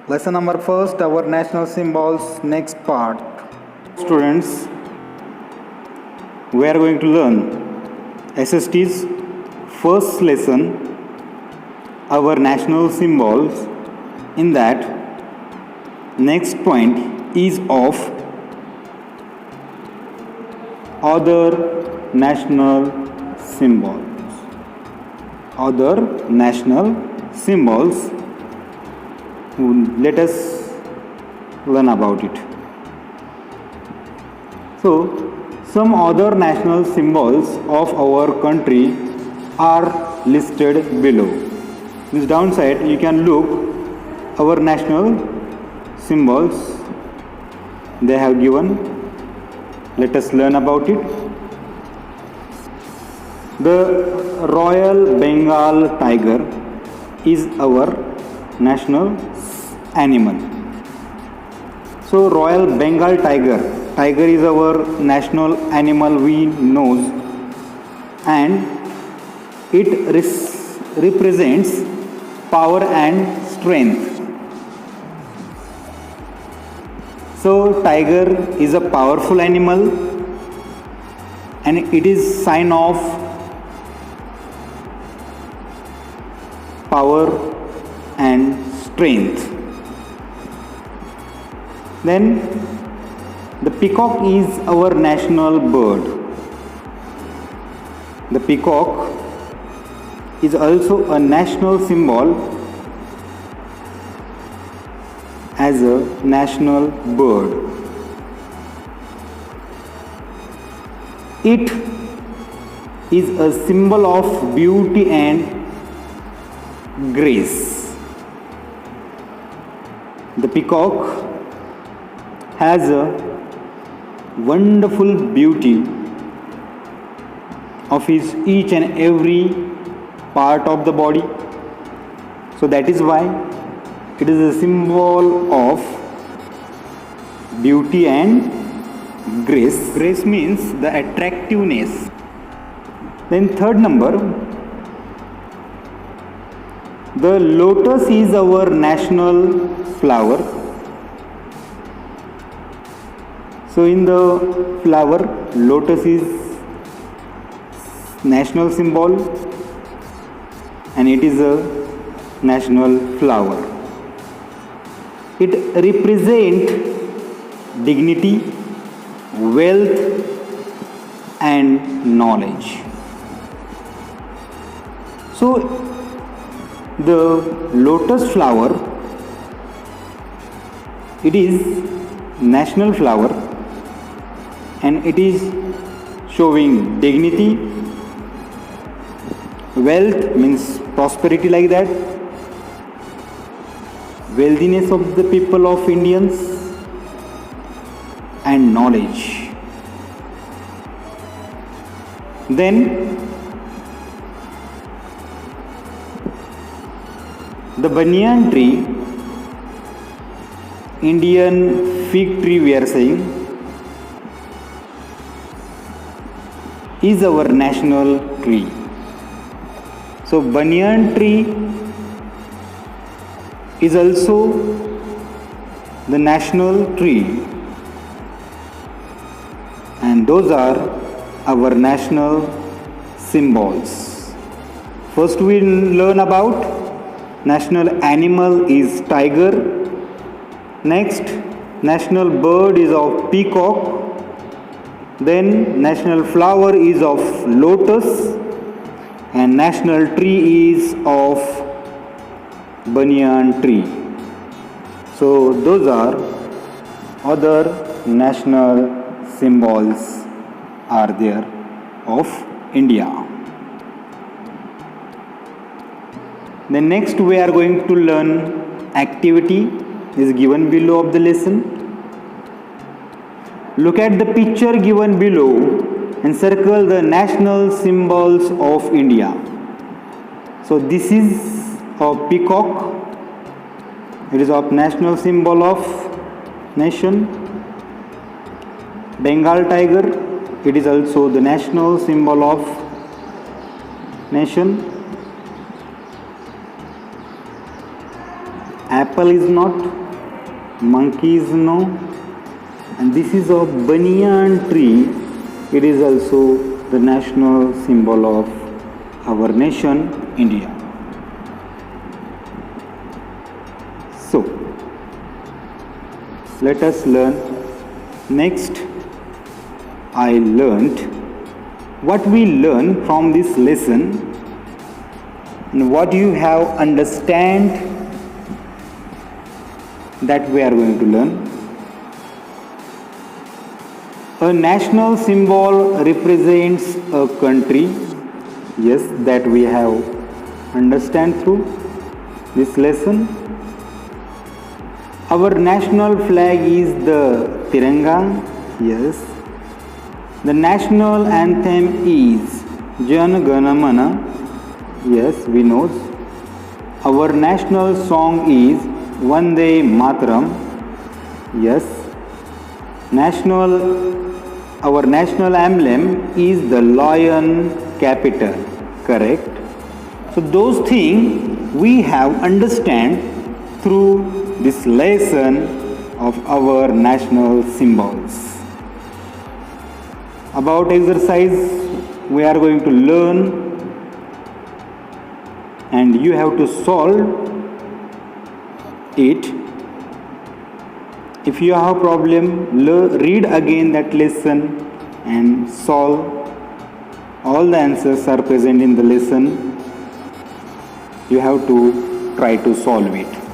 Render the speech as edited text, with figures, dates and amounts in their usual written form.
Lesson number first, our national symbols, next part. Students, we are going to learn SST's first lesson, our national symbols. In that, next point is of other national symbols. Other national symbols. Let us learn about it. So, some other national symbols of our country are listed below. This downside, you can look our national symbols they have given. Let us learn about it. The Royal Bengal tiger is our national animal. So Royal Bengal tiger is our national animal we know, and it represents power and strength. So tiger is a powerful animal and it is sign of power and strength. Then the peacock is our national bird. The peacock is also a national symbol as a national bird. It is a symbol of beauty and grace. The peacock has a wonderful beauty of his each and every part of the body. So that is why it is a symbol of beauty and grace. Grace means the attractiveness. Then third number, the lotus is our national flower. So in the flower, lotus is national symbol and it is a national flower. It represents dignity, wealth and knowledge. So the lotus flower, it is national flower and it is showing dignity. Wealth means prosperity, like that. Wealthiness of the people of Indians and knowledge. Then the banyan tree, Indian fig tree we are saying, is our national tree. So banyan tree is also the national tree, and those are our national symbols. First we learn about national animal is tiger. Next, national bird is of peacock. Then national flower is of lotus and national tree is of banyan tree. So those are other national symbols are there of India. Then next we are going to learn activity is given below of the lesson. Look at the picture given below and circle the national symbols of India. So this is a peacock. It is a national symbol of nation. Bengal tiger, it is also the national symbol of nation. apple is not, monkey is no, and this is a banyan tree. It is also the national symbol of our nation, India. So, let us learn. Next, I learnt what we learn from this lesson and what you have understand that we are going to learn. A national symbol represents a country. Yes, that we have understand through this lesson. Our national flag is the Tiranga. Yes. The national anthem is Jan Gana Mana. Yes, we know. Our national song is Vande Mataram. Yes. Our national emblem is the lion capital. Correct. So those things we have understand through this lesson of our national symbols. About exercise, we are going to learn and you have to solve it. If you have a problem, read again that lesson and solve. All the answers are present in the lesson. You have to try to solve it.